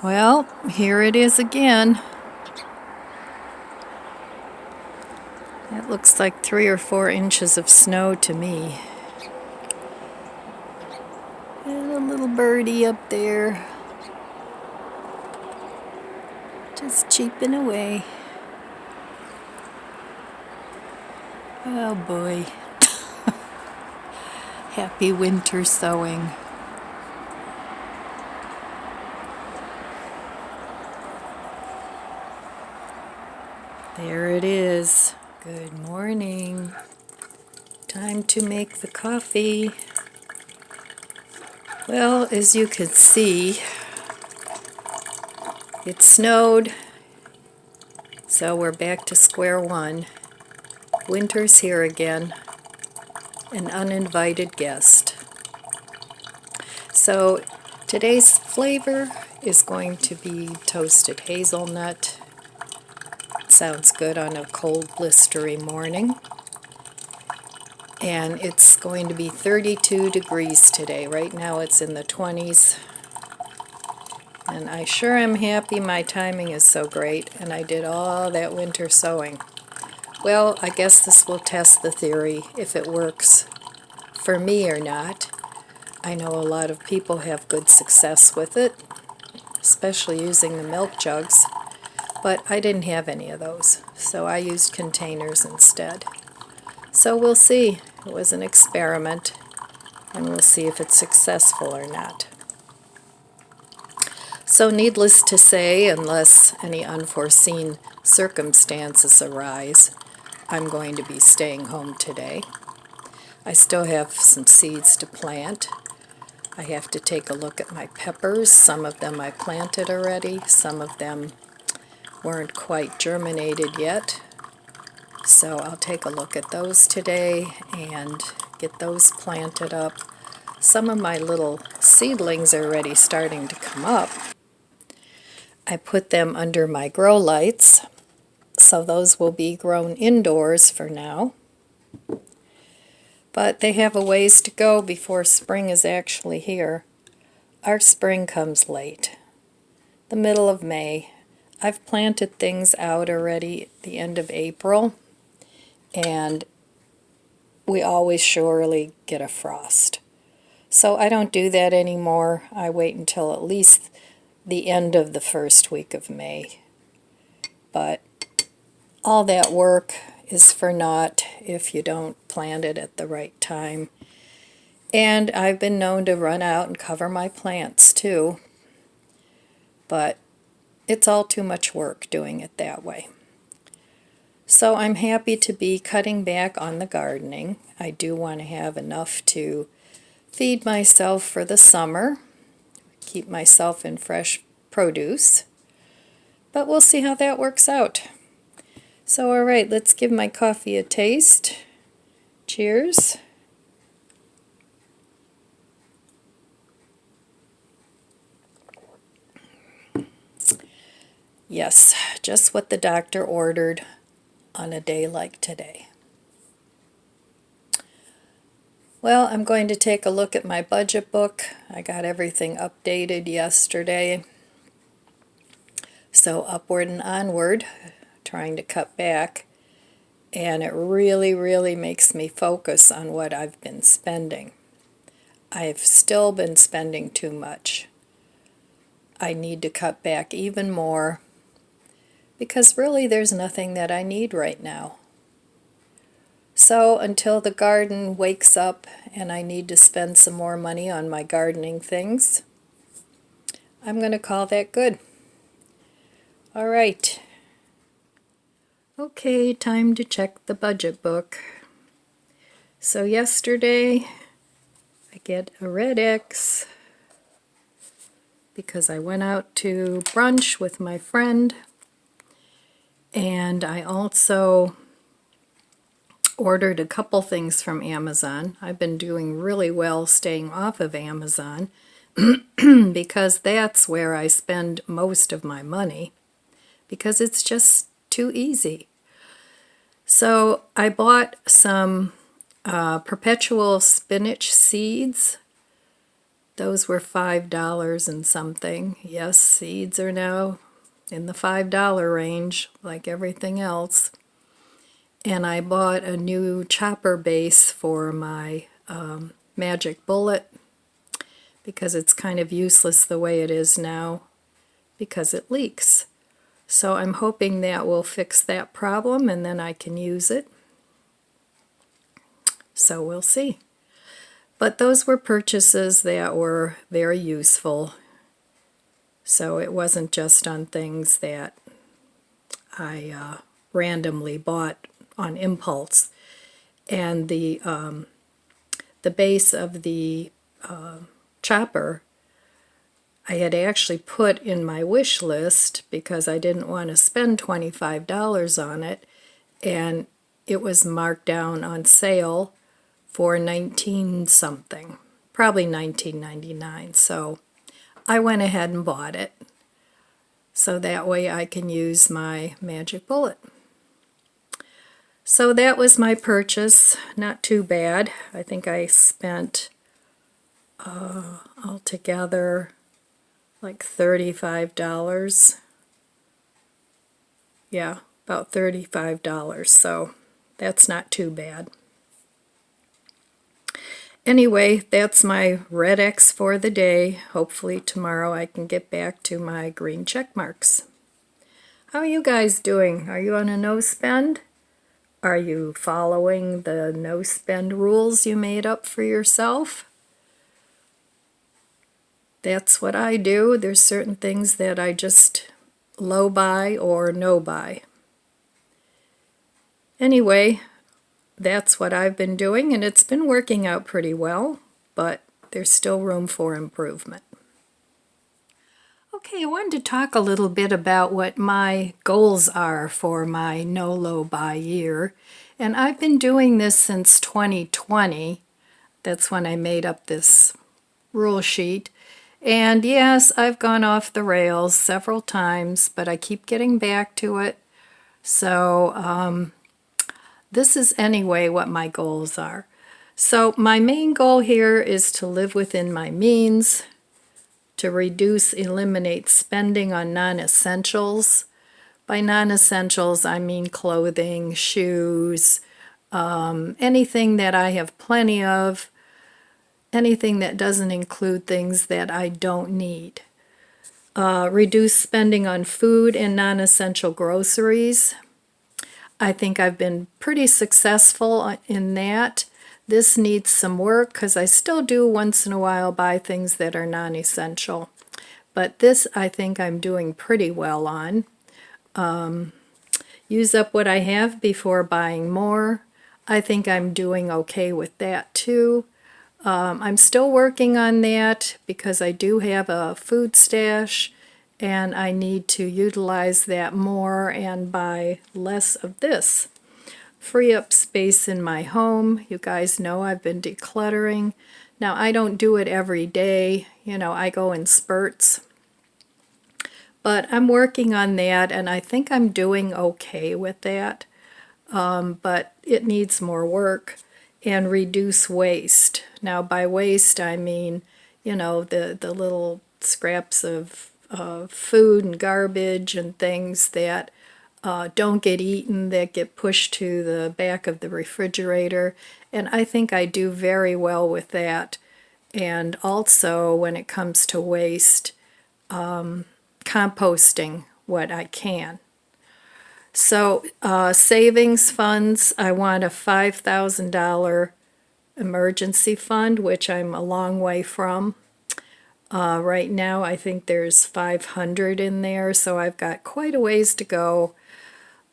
Well, here it is again. It looks like 3 or 4 inches of snow to me. And a little birdie up there, just cheeping away. Oh boy. Happy winter sowing. There it is. Good morning. Time to make the coffee. Well, as you can see, it snowed, so we're back to square one. Winter's here again, an uninvited guest. So today's flavor is going to be toasted hazelnut. Sounds good on a cold, blistery morning. And it's going to be 32 degrees today. Right now it's in the 20s. And I sure am happy my timing is so great and I did all that winter sowing. Well, I guess this will test the theory if it works for me or not. I know a lot of people have good success with it, especially using the milk jugs, but I didn't have any of those, so I used containers instead. So we'll see. It was an experiment, and we'll see if it's successful or not. So needless to say, unless any unforeseen circumstances arise, I'm going to be staying home today. I still have some seeds to plant. I have to take a look at my peppers. Some of them I planted already. Some of them weren't quite germinated yet. So I'll take a look at those today and get those planted up. Some of my little seedlings are already starting to come up. I put them under my grow lights, so those will be grown indoors for now. But they have a ways to go before spring is actually here. Our spring comes late, the middle of May. I've planted things out already at the end of April, and we always surely get a frost. So I don't do that anymore. I wait until at least the end of the first week of May. But all that work is for naught if you don't plant it at the right time. And I've been known to run out and cover my plants too. But it's all too much work doing it that way. So I'm happy to be cutting back on the gardening. I do want to have enough to feed myself for the summer, keep myself in fresh produce, but we'll see how that works out. So alright, let's give my coffee a taste. Cheers. Yes, just what the doctor ordered on a day like today. Well, I'm going to take a look at my budget book. I got everything updated yesterday. So upward and onward, trying to cut back. And it really makes me focus on what I've been spending. I've still been spending too much. I need to cut back even more because really there's nothing that I need right now. So until the garden wakes up and I need to spend some more money on my gardening things, I'm going to call that good. All right. Okay, time to check the budget book. So yesterday I get a red X because I went out to brunch with my friend, and I also ordered a couple things from Amazon. I've been doing really well staying off of Amazon because that's where I spend most of my money because it's just too easy. So I bought some perpetual spinach seeds. Those were $5 and something. Yes, seeds are now in the $5 range, like everything else. And I bought a new chopper base for my Magic Bullet because it's kind of useless the way it is now because it leaks. So I'm hoping that will fix that problem and then I can use it. So we'll see. But those were purchases that were very useful. So it wasn't just on things that I randomly bought on impulse. And the base of the chopper I had actually put in my wish list because I didn't want to spend $25 on it, and it was marked down on sale for 19 something, probably $19.99. So I went ahead and bought it, so that way I can use my Magic Bullet. So that was my purchase. Not too bad. I think I spent altogether like $35. Yeah, about $35. So that's not too bad. Anyway, that's my red X for the day. Hopefully tomorrow I can get back to my green check marks. How are you guys doing? Are you on a no spend? Are you following the no spend rules you made up for yourself? That's what I do. There's certain things that I just low buy or no buy. Anyway, that's what I've been doing, and it's been working out pretty well, but there's still room for improvement. Okay, I wanted to talk a little bit about what my goals are for my no low buy year. And I've been doing this since 2020. That's when I made up this rule sheet. And yes, I've gone off the rails several times, but I keep getting back to it. So this is anyway what my goals are. So my main goal here is to live within my means, to eliminate spending on non-essentials. By non-essentials, I mean clothing, shoes, anything that I have plenty of, anything that doesn't include things that I don't need. Reduce spending on food and non-essential groceries. I think I've been pretty successful in that. This needs some work because I still do once in a while buy things that are non-essential. But this I think I'm doing pretty well on. Use up what I have before buying more. I think I'm doing okay with that too. I'm still working on that because I do have a food stash and I need to utilize that more and buy less of this. Free up space in my home. You guys know I've been decluttering. Now I don't do it every day, I go in spurts. But I'm working on that and I think I'm doing okay with that. But it needs more work. And reduce waste. Now by waste I mean, the little scraps of food and garbage and things that don't get eaten, that get pushed to the back of the refrigerator. And I think I do very well with that. And also when it comes to waste, composting what I can. So savings funds, I want a $5,000 emergency fund, which I'm a long way from. Right now I think there's 500 in there, so I've got quite a ways to go.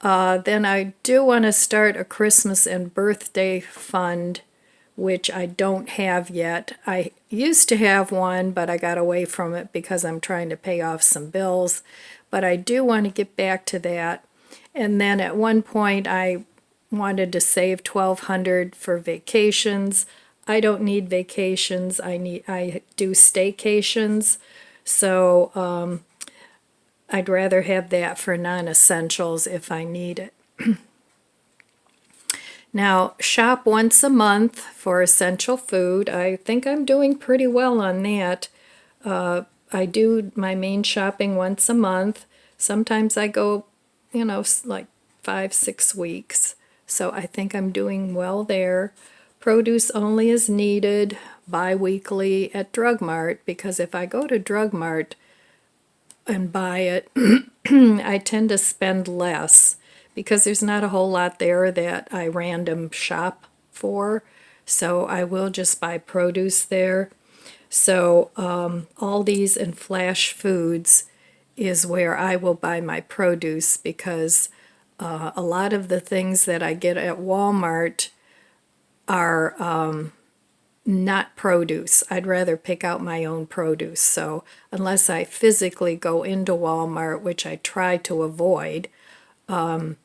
Then I do want to start a Christmas and birthday fund, which I don't have yet. I used to have one, but I got away from it because I'm trying to pay off some bills. But I do want to get back to that. And then at one point I wanted to save $1,200 for vacations. I don't need vacations. I do staycations. So I'd rather have that for non-essentials if I need it. Now, shop once a month for essential food. I think I'm doing pretty well on that. I do my main shopping once a month. Sometimes I go, like 5, 6 weeks. So I think I'm doing well there. Produce only is needed bi-weekly at Drug Mart, because if I go to Drug Mart and buy it, I tend to spend less because there's not a whole lot there that I random shop for. So I will just buy produce there. So Aldi's and Flash Foods is where I will buy my produce, because a lot of the things that I get at Walmart are not produce. I'd rather pick out my own produce. So unless I physically go into Walmart, which I try to avoid, and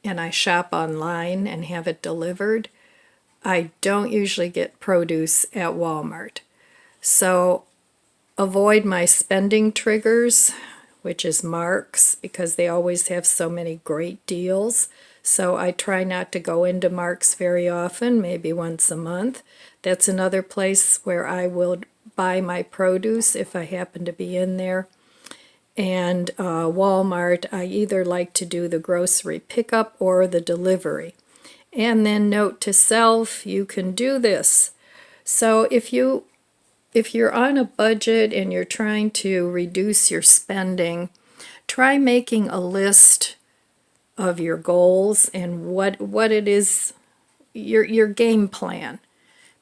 I shop online and have it delivered, I don't usually get produce at Walmart. So avoid my spending triggers, which is Mark's, because they always have so many great deals. So I try not to go into Mark's very often, maybe once a month. That's another place where I will buy my produce if I happen to be in there. And Walmart, I either like to do the grocery pickup or the delivery. And then note to self, you can do this. So if you're on a budget and you're trying to reduce your spending, try making a list of your goals and what it is, your game plan.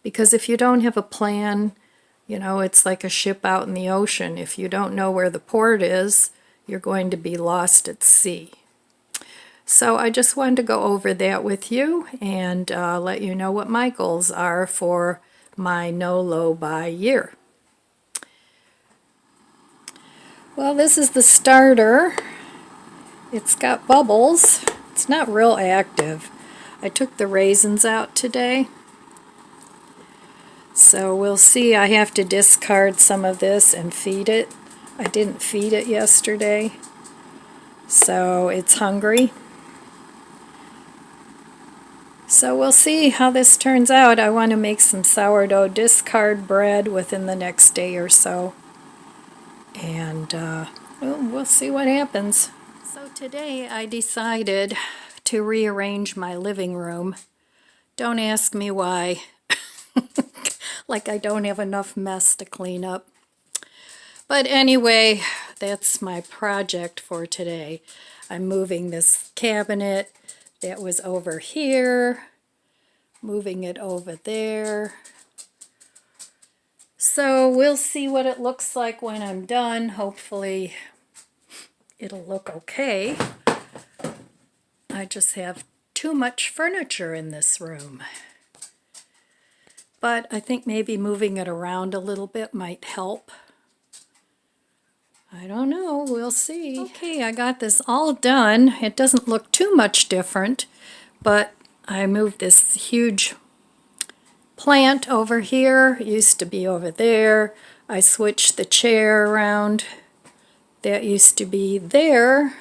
Because if you don't have a plan, it's like a ship out in the ocean. If you don't know where the port is, you're going to be lost at sea. So I just wanted to go over that with you and let you know what my goals are for my no low buy year. Well, this is the starter. It's got bubbles. It's not real active. I took the raisins out today. So we'll see. I have to discard some of this and feed it. I didn't feed it yesterday, so it's hungry. So we'll see how this turns out. I want to make some sourdough discard bread within the next day or so. And we'll see what happens. So today I decided to rearrange my living room. Don't ask me why. Like I don't have enough mess to clean up. But anyway, that's my project for today. I'm moving this cabinet that was over here, moving it over there. So we'll see what it looks like when I'm done. Hopefully it'll look okay. I just have too much furniture in this room. But I think maybe moving it around a little bit might help. I don't know, we'll see. Okay, I got this all done. It doesn't look too much different, but I moved this huge plant over here. It used to be over there. I switched the chair around. That used to be there,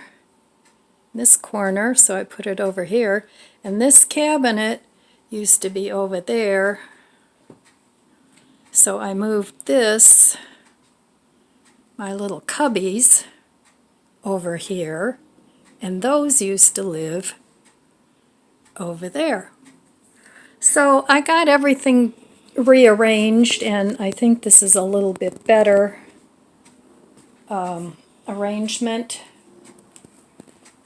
this corner, so I put it over here. And this cabinet used to be over there. So I moved this, my little cubbies, over here, and those used to live over there. So I got everything rearranged, and I think this is a little bit better arrangement.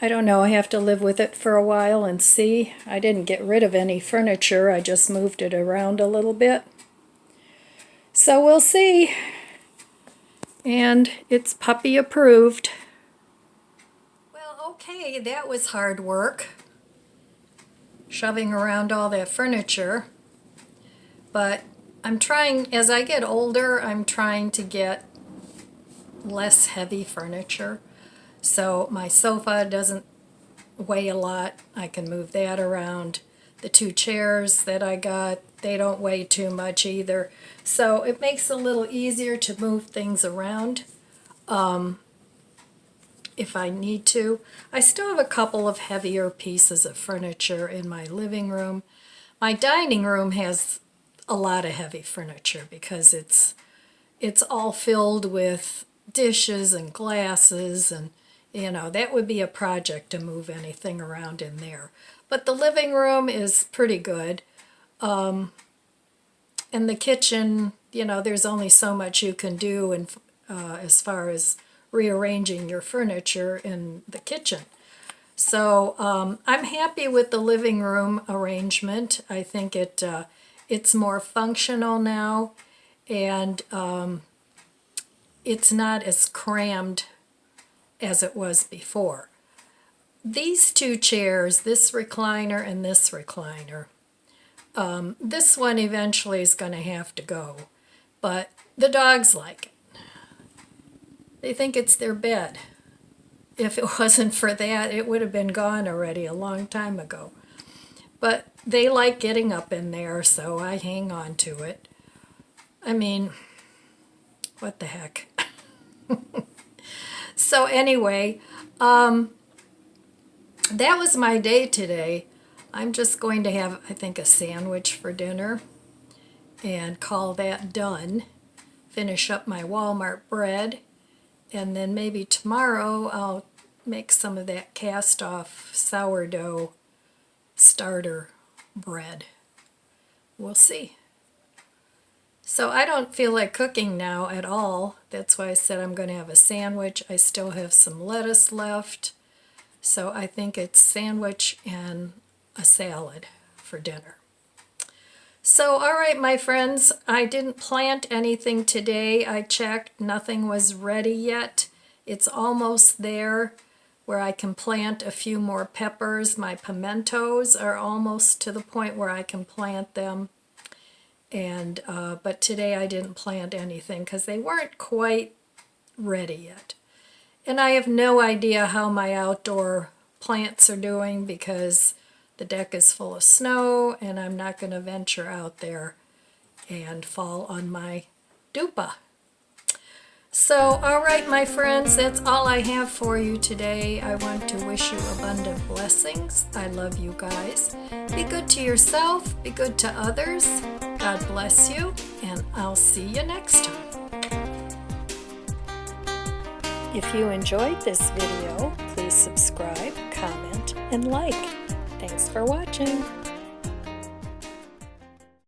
I don't know, I have to live with it for a while and see. I didn't get rid of any furniture, I just moved it around a little bit. So we'll see. And it's puppy approved. Well, okay, that was hard work, shoving around all that furniture. But I'm trying, as I get older, I'm trying to get less heavy furniture. So my sofa doesn't weigh a lot. I can move that around. The 2 chairs that I got, they don't weigh too much either. So it makes it a little easier to move things around. if I need to. I still have a couple of heavier pieces of furniture in my living room. My dining room has a lot of heavy furniture because it's all filled with dishes and glasses, and that would be a project to move anything around in there. But the living room is pretty good. And the kitchen, there's only so much you can do as far as rearranging your furniture in the kitchen. So I'm happy with the living room arrangement. I think it's more functional now, and it's not as crammed as it was before. These two chairs, this recliner and this recliner, this one eventually is going to have to go, but the dogs like it. They think it's their bed. If it wasn't for that, it would have been gone already a long time ago. But they like getting up in there, so I hang on to it. I mean, what the heck? So anyway, that was my day today. I'm just going to have, I think, a sandwich for dinner and call that done. Finish up my Walmart bread, and then maybe tomorrow I'll make some of that cast-off sourdough starter bread. We'll see. So I don't feel like cooking now at all. That's why I said I'm going to have a sandwich. I still have some lettuce left. So I think it's sandwich and a salad for dinner. So, all right, my friends, I didn't plant anything today. I checked, nothing was ready yet. It's almost there where I can plant a few more peppers. My pimentos are almost to the point where I can plant them. And but today I didn't plant anything because they weren't quite ready yet. And I have no idea how my outdoor plants are doing because the deck is full of snow and I'm not going to venture out there and fall on my dupa. So, all right, my friends, that's all I have for you today. I want to wish you abundant blessings. I love you guys. Be good to yourself. Be good to others. God bless you, and I'll see you next time. If you enjoyed this video, please subscribe, comment, and like. Thanks for watching.